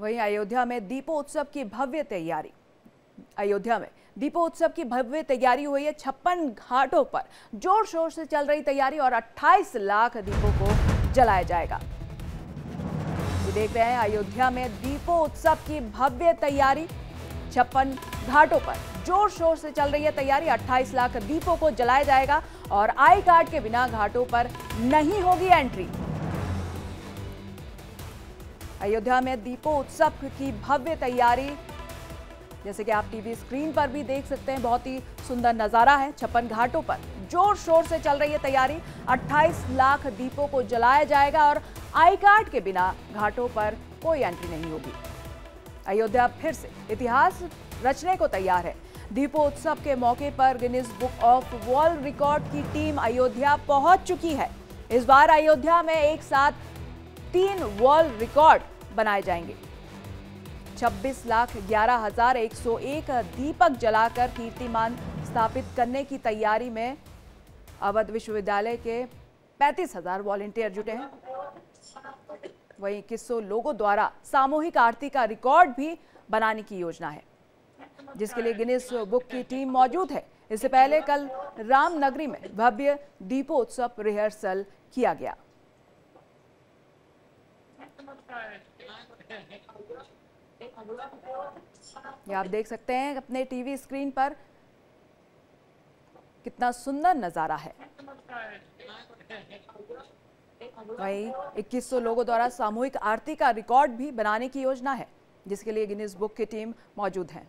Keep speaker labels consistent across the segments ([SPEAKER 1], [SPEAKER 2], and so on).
[SPEAKER 1] वहीं अयोध्या में दीपोत्सव की भव्य तैयारी। अयोध्या में दीपोत्सव की भव्य तैयारी हुई है। 56 घाटों पर जोर शोर से चल रही तैयारी और 28 लाख दीपों को जलाया जाएगा। ये देख रहे हैं अयोध्या में दीपोत्सव की भव्य तैयारी। 56 घाटों पर जोर शोर से चल रही है तैयारी। 28 लाख दीपों को जलाया जाएगा और आई कार्ड के बिना घाटों पर नहीं होगी एंट्री। अयोध्या में दीपोत्सव की भव्य तैयारी, जैसे कि आप टीवी स्क्रीन पर भी देख सकते हैं, बहुत ही सुंदर नजारा है। 56 घाटों पर जोर शोर से चल रही है तैयारी। 28 लाख दीपों को जलाया जाएगा और आई कार्ड के बिना घाटों पर कोई एंट्री नहीं होगी। अयोध्या फिर से इतिहास रचने को तैयार है। दीपोत्सव के मौके पर Guinness book of world record की टीम अयोध्या पहुंच चुकी है। इस बार अयोध्या में एक साथ 3 वर्ल्ड रिकॉर्ड बनाए जाएंगे। 26,11,101 दीपक जलाकर कीर्तिमान स्थापित करने की तैयारी में अवध विश्वविद्यालय के 35,000 वॉलंटियर जुटे हैं। वहीं 2100 लोगों द्वारा सामूहिक आरती का रिकॉर्ड भी बनाने की योजना है, जिसके लिए गिनीज बुक की टीम मौजूद है। इससे पहले कल रामनगरी में भव्य दीपोत्सव रिहर्सल किया गया। ये आप देख सकते हैं अपने टीवी स्क्रीन पर, कितना सुंदर नजारा है। वहीं 2100 लोगों द्वारा सामूहिक आरती का रिकॉर्ड भी बनाने की योजना है, जिसके लिए गिनीज बुक की टीम मौजूद है।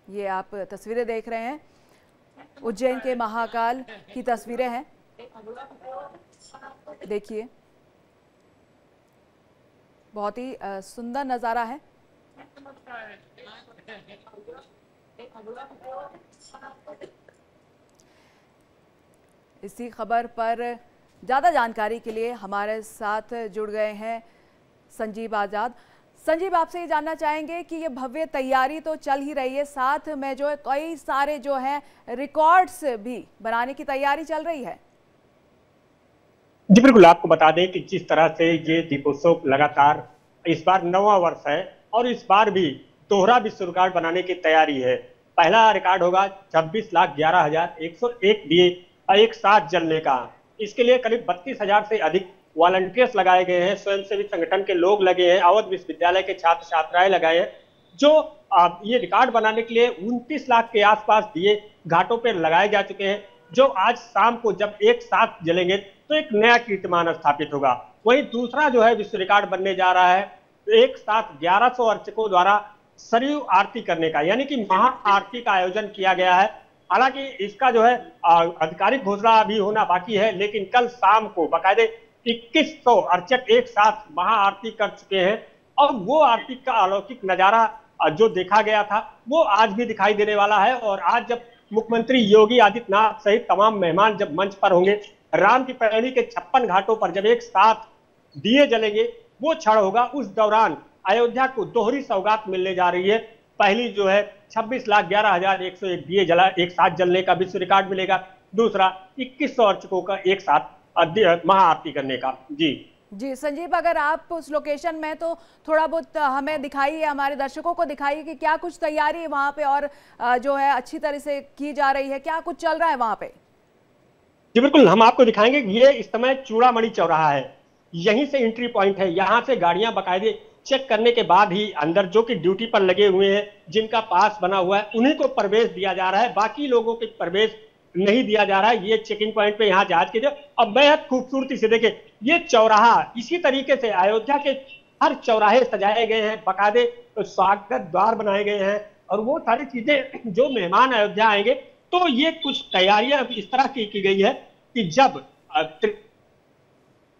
[SPEAKER 1] ये आप तस्वीरें देख रहे हैं, उज्जैन के महाकाल की तस्वीरें हैं। देखिए, बहुत ही सुंदर नजारा है। इसी खबर पर ज्यादा जानकारी के लिए हमारे साथ जुड़ गए हैं संजीव आजाद। संजीव, आपसे ये जानना चाहेंगे कि ये भव्य तैयारी तो चल ही रही है, साथ में जो है कई सारे जो है रिकॉर्ड्स भी बनाने की तैयारी चल रही है।
[SPEAKER 2] जी बिल्कुल, आपको बता दें कि जिस तरह से ये दीपोत्सव लगातार इस बार 9वां वर्ष है और इस बार भी दोहरा विश्व रिकॉर्ड बनाने की तैयारी है। पहला रिकॉर्ड होगा 26,11,101 दिए एक साथ जलने का। इसके लिए करीब 32,000 से अधिक वॉलंटियर्स लगाए गए हैं, स्वयंसेवी संगठन के लोग लगे हैं, अवध विश्वविद्यालय के छात्र छात्राएं लगाए हैं, जो ये रिकॉर्ड बनाने के लिए 29 लाख के आसपास दिए घाटों पर लगाए जा चुके हैं, जो आज शाम को जब एक साथ जलेंगे तो एक नया कीर्तिमान स्थापित होगा। वहीं दूसरा जो है विश्व रिकॉर्ड बनने जा रहा है, एक साथ 1100 अर्चकों द्वारा सरयू आरती करने का, यानी कि महा आरती का आयोजन किया गया है। हालांकि इसका जो है आधिकारिक घोषणा अभी होना बाकी है, लेकिन कल शाम को बाकायदे 2100 अर्चक एक साथ महा आरती कर चुके हैं और वो आरती का अलौकिक नजारा जो देखा गया था वो आज भी दिखाई देने वाला है। और आज जब मुख्यमंत्री योगी आदित्यनाथ सहित तमाम मेहमान जब मंच पर होंगे, राम की पैड़ी के 56 घाटों पर जब एक साथ दिए जलेंगे, वो क्षण होगा। उस दौरान अयोध्या को दोहरी सौगात मिलने जा रही है। पहली जो है 26,11,101 दिए जला एक साथ जलने का विश्व रिकॉर्ड मिलेगा, दूसरा 2100 अर्चकों का एक साथ महाआरती करने का। जी
[SPEAKER 1] संजीव, अगर आप उस लोकेशन में तो थोड़ा बहुत हमें दिखाइए, हमारे दर्शकों को दिखाइए कि क्या कुछ तैयारी वहां पे और जो है अच्छी तरह से की जा रही है, क्या कुछ चल रहा है वहां पे।
[SPEAKER 2] जी बिल्कुल, हम आपको दिखाएंगे। ये इस समय चूड़ामणि चौराहा है, यहीं से एंट्री पॉइंट है। यहाँ से गाड़ियां बाकायदे चेक करने के बाद ही अंदर जो कि ड्यूटी पर लगे हुए हैं, जिनका पास बना हुआ है, उन्हीं को प्रवेश दिया जा रहा है, बाकी लोगों को प्रवेश नहीं दिया जा रहा है। ये चेकिंग पॉइंट पे यहाँ जांच कीजिए। अब बेहद खूबसूरती से देखें ये चौराहा, इसी तरीके से अयोध्या के हर चौराहे सजाए गए हैं, बाकायदे स्वागत द्वार बनाए गए हैं और वो सारी चीजें जो मेहमान अयोध्या आएंगे तो ये कुछ तैयारियां इस तरह की गई है कि जब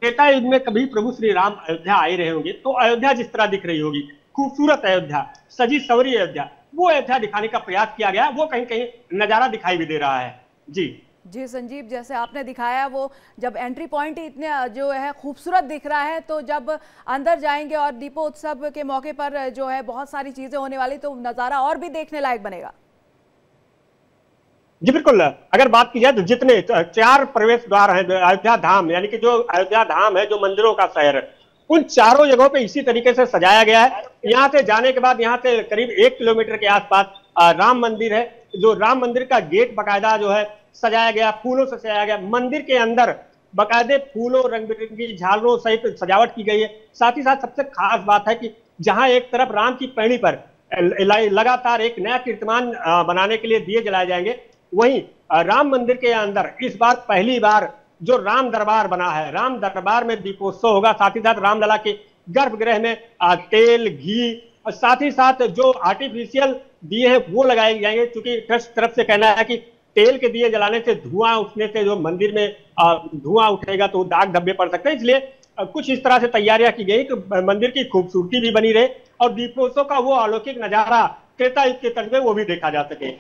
[SPEAKER 2] त्रेता युग में कभी प्रभु श्री राम अयोध्या आए रहे होंगे तो अयोध्या जिस तरह दिख रही होगी, खूबसूरत अयोध्या, सजी सवरी अयोध्या, वो अयोध्या दिखाने का प्रयास किया गया। वो कहीं कहीं नजारा दिखाई भी दे रहा है। जी
[SPEAKER 1] संजीव, जैसे आपने दिखाया वो जब एंट्री पॉइंट इतने जो है खूबसूरत दिख रहा है, तो जब अंदर जाएंगे और दीपोत्सव के मौके पर जो है बहुत सारी चीजें होने वाली, तो नजारा और भी देखने लायक बनेगा।
[SPEAKER 2] जी बिल्कुल, अगर बात की जाए तो जितने 4 प्रवेश द्वार हैं अयोध्या धाम, यानी कि जो अयोध्या धाम है, जो मंदिरों का शहर है, उन चारों जगहों पे इसी तरीके से सजाया गया है। यहाँ से जाने के बाद यहाँ से करीब 1 किलोमीटर के आसपास राम मंदिर है, जो राम मंदिर का गेट बकायदा जो है सजाया गया, फूलों से सजाया गया। मंदिर के अंदर बकायदे फूलों, रंग बिरंगी झालरों सहित सजावट की गई है। साथ ही साथ सबसे खास बात है कि जहां एक तरफ राम की पैड़ी पर लगातार एक नया कीर्तिमान बनाने के लिए दिए जलाए जाएंगे, वहीं राम मंदिर के अंदर इस बार पहली बार जो राम दरबार बना है, राम दरबार में दीपोत्सव होगा। साथ ही साथ रामलला के गर्भगृह में तेल, घी और साथ ही साथ जो आर्टिफिशियल दिए हैं वो लगाए जाएंगे, क्योंकि ट्रस्ट तरफ से कहना है कि तेल के दिए जलाने से, धुआं उठने से जो मंदिर में धुआं उठेगा तो दाग धब्बे पड़ सकते हैं। इसलिए कुछ इस तरह से तैयारियां की गई कि मंदिर की खूबसूरती भी बनी रहे और दीपोत्सव का वो अलौकिक नजारा त्रेता युग के तर्ज में वो भी देखा जा सके।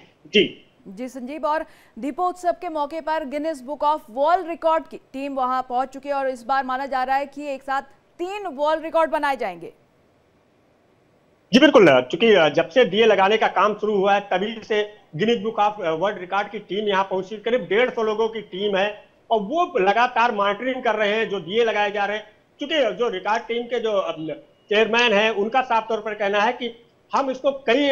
[SPEAKER 1] जी संजीव, और दीपोत्सव के मौके पर Guinness book of world record की टीम वहां पहुंच चुकी है और इस बार माना जा रहा है कि एक साथ 3 वर्ल्ड रिकॉर्ड बनाए जाएंगे।
[SPEAKER 2] जी बिल्कुल, चूंकि जब से दिए लगाने का काम शुरू हुआ है तभी से Guinness book of world record की टीम यहाँ पहुंची। करीब 150 लोगों की टीम है और वो लगातार मॉनिटरिंग कर रहे हैं जो दिए लगाए जा रहे हैं। क्योंकि जो रिकॉर्ड टीम के जो चेयरमैन है उनका साफ तौर पर कहना है कि हम इसको कई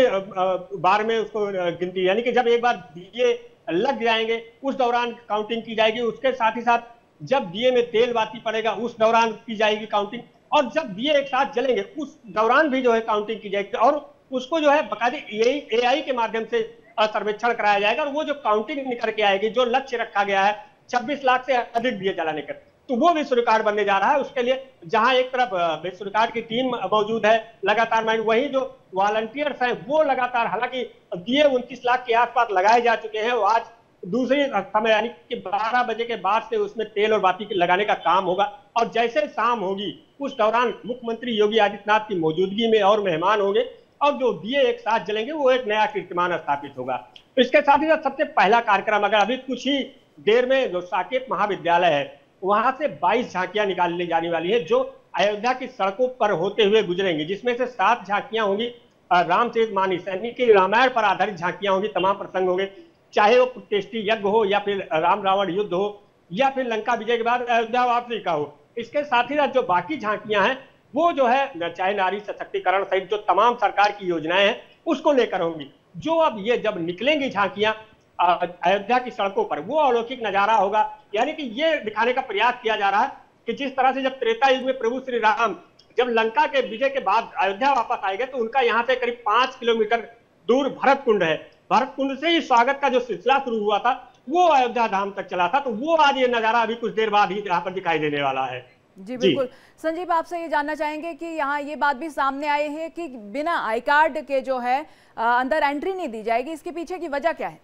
[SPEAKER 2] बार में उसको गिनती, यानी कि जब एक बार दिए लग जाएंगे उस दौरान काउंटिंग की जाएगी, उसके साथ ही साथ जब दिए में तेल बाती पड़ेगा उस दौरान की जाएगी काउंटिंग, और जब दिए एक साथ जलेंगे उस दौरान भी जो है काउंटिंग की जाएगी और उसको जो है बाकायदे AI के माध्यम से सर्वेक्षण कराया जाएगा और वो जो काउंटिंग निकल के आएगी, जो लक्ष्य रखा गया है 26 लाख से अधिक दिए जलाने का, तो वो विश्व रिकॉर्ड बनने जा रहा है। उसके लिए जहां एक तरफ विश्व रिकॉर्ड की टीम मौजूद है लगातार, वहीं जो वॉलंटियर्स हैं वो लगातार, हालांकि दिए 29 लाख के आसपास लगाए जा चुके हैं। आज दूसरी समय यानी कि 12 बजे के बाद से उसमें तेल और बाती लगाने का काम होगा और जैसे शाम होगी उस दौरान मुख्यमंत्री योगी आदित्यनाथ की मौजूदगी में और मेहमान होंगे और जो दिए एक साथ जलेंगे वो एक नया कीर्तिमान स्थापित होगा। तो इसके साथ ही साथ सबसे पहला कार्यक्रम, अगर अभी कुछ ही देर में जो साकेत महाविद्यालय है वहां से 22 झांकियां निकाली जाने वाली है जो अयोध्या की सड़कों पर होते हुए गुजरेंगी, जिसमें से 7 झांकियां होंगी रामचरितमानस यानी कि रामायण पर आधारित झांकियां होंगी। तमाम प्रसंग होंगे, चाहे वो कुटेष्टि यज्ञ हो या फिर राम रावण युद्ध हो या फिर लंका विजय के बाद अयोध्या वापसी का हो। इसके साथ ही साथ जो बाकी झांकियां हैं वो जो है चाहे नारी सशक्तिकरण सहित जो तमाम सरकार की योजनाएं हैं उसको लेकर होंगी। जो अब ये जब निकलेंगी झांकियां अयोध्या की सड़कों पर वो अलौकिक नजारा होगा, यानी कि ये दिखाने का प्रयास किया जा रहा है कि जिस तरह से जब त्रेता युग में प्रभु श्री राम जब लंका के विजय के बाद अयोध्या वापस आएंगे तो उनका यहाँ से करीब 5 किलोमीटर दूर भरत कुंड है, भरत कुंड से ही स्वागत का जो सिलसिला शुरू हुआ था वो अयोध्या धाम तक चला था। तो वो आज ये नजारा अभी कुछ देर बाद ही यहाँ पर दिखाई देने वाला है।
[SPEAKER 1] जी बिल्कुल। संजीव, आपसे ये जानना चाहेंगे कि यहाँ ये बात भी सामने आई है कि बिना आई कार्ड के जो है अंदर एंट्री नहीं दी जाएगी, इसके पीछे की वजह क्या है?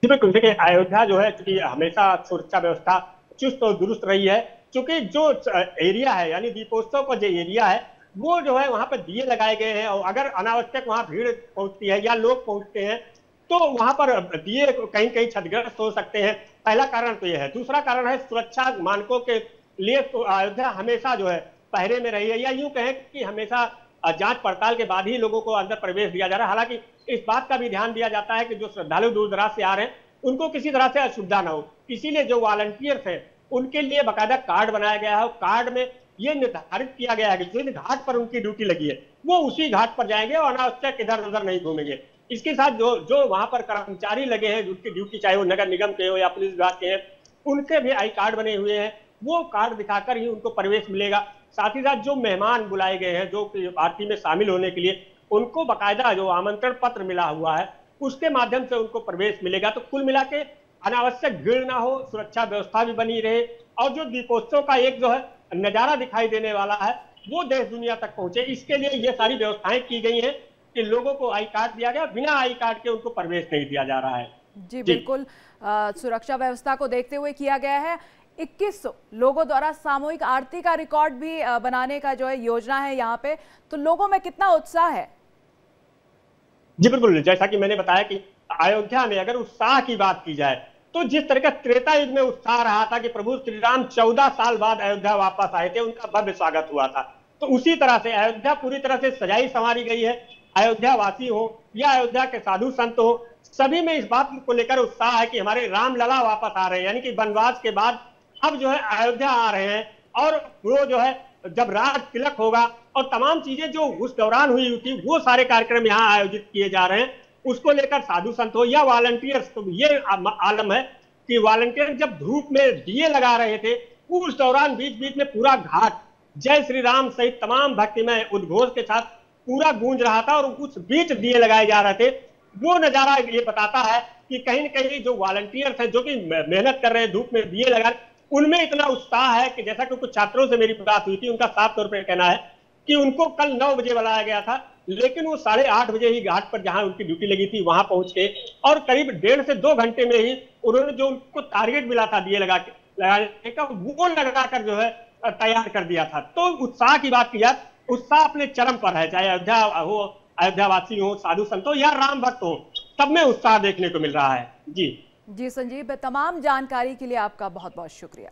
[SPEAKER 2] जी बिल्कुल, देखिए अयोध्या जो है क्योंकि हमेशा सुरक्षा व्यवस्था चुस्त और दुरुस्त रही है, क्योंकि जो एरिया है यानी दीपोत्सव का जो एरिया है वो जो है वहां पर दिए लगाए गए हैं और अगर अनावश्यक वहां भीड़ पहुंचती है या लोग पहुंचते हैं तो वहां पर दिए कहीं कहीं क्षतिग्रस्त हो सकते हैं। पहला कारण तो यह है। दूसरा कारण है सुरक्षा मानकों के लिए तो अयोध्या हमेशा जो है पहरे में रही है, या यूं कहें कि हमेशा जांच पड़ताल के बाद ही लोगों को अंदर प्रवेश दिया जा रहा है। हालांकि इस बात का भी ध्यान दिया जाता है कि जो श्रद्धालु दूर दराज से आ रहे हैं उनको किसी तरह से असुविधा ना हो, इसीलिए जो वॉलंटियर्स हैं उनके लिए बाकायदा कार्ड बनाया गया है। कार्ड में ये निर्धारित किया गया है कि जिस घाट पर उनकी ड्यूटी लगी है वो उसी घाट पर जाएंगे और अनावश्यक इधर उधर नहीं घूमेंगे। इसके साथ जो वहां पर कर्मचारी लगे हैं जिनकी ड्यूटी चाहे वो नगर निगम के हो या पुलिस विभाग के हैं उनके भी आई कार्ड बने हुए हैं, वो कार्ड दिखाकर ही उनको प्रवेश मिलेगा। साथ ही साथ जो मेहमान बुलाए गए हैं जो आरती में शामिल होने के लिए उनको बाकायदा जो आमंत्रण पत्र मिला हुआ है उसके माध्यम से उनको प्रवेश मिलेगा। तो कुल मिला के अनावश्यक भीड़ ना हो, सुरक्षा व्यवस्था भी बनी रहे और जो दीपोत्सव का एक जो है नजारा दिखाई देने वाला है वो देश दुनिया तक पहुंचे, इसके लिए ये सारी व्यवस्थाएं की गई हैं कि लोगों को आई कार्ड दिया गया, बिना आई कार्ड के उनको प्रवेश नहीं दिया जा रहा है।
[SPEAKER 1] जी बिल्कुल, सुरक्षा व्यवस्था को देखते हुए किया गया है। 2100 लोगों द्वारा सामूहिक आरती का रिकॉर्ड भी बनाने का जो है योजना है यहाँ पे, तो लोगों में कितना उत्साह है?
[SPEAKER 2] जी बिल्कुल, जैसा कि मैंने बताया कि अयोध्या में अगर उत्साह की बात की जाए तो जिस तरह का त्रेता युग में उत्साह रहा था कि प्रभु श्री राम 14 साल बाद अयोध्या वापस आए थे, उनका भव्य स्वागत हुआ था, तो उसी तरह से अयोध्या पूरी तरह से सजाई संवारी गई है। अयोध्या वासी हो या अयोध्या के साधु संत हो, सभी में इस बात को लेकर उत्साह है कि हमारे रामलला वापस आ रहे हैं, यानी कि वनवास के बाद अब जो है अयोध्या आ रहे हैं। और वो जो है जब राज तिलक होगा और तमाम चीजें जो उस दौरान हुई थी वो सारे कार्यक्रम यहाँ आयोजित किए जा रहे हैं, उसको लेकर साधु संत हो या वॉलंटियर्स, तो ये आलम है कि वॉलंटियर जब धूप में दिए लगा रहे थे उस दौरान बीच बीच में पूरा घाट जय श्री राम सहित तमाम भक्तिमय उद्घोष के साथ पूरा गूंज रहा था और उस बीच दिए लगाए जा रहे थे। वो नजारा ये बताता है कि कहीं न कहीं जो वॉलंटियर्स हैं जो कि मेहनत कर रहे हैं, धूप में दिए लगा, उनमें इतना उत्साह है कि जैसा कि कुछ छात्रों से मेरी बात हुई थी, उनका साफ तौर पर कहना है कि उनको कल 9 बजे बुलाया गया था, लेकिन वो 8:30 बजे ही घाट पर जहां उनकी ड्यूटी लगी थी वहां पहुंच के और करीब 1.5 से 2 घंटे में ही उन्होंने जो उनको टारगेट मिला था दिए लगाने का वो लगाकर जो है तैयार कर दिया था। तो उत्साह की बात की जाए, उत्साह अपने चरम पर है, चाहे अयोध्या हो, अयोध्यावासी हो, साधु संत हो या राम भक्त हो, सब में उत्साह देखने को मिल रहा है। जी
[SPEAKER 1] संजीव, तमाम जानकारी के लिए आपका बहुत बहुत शुक्रिया।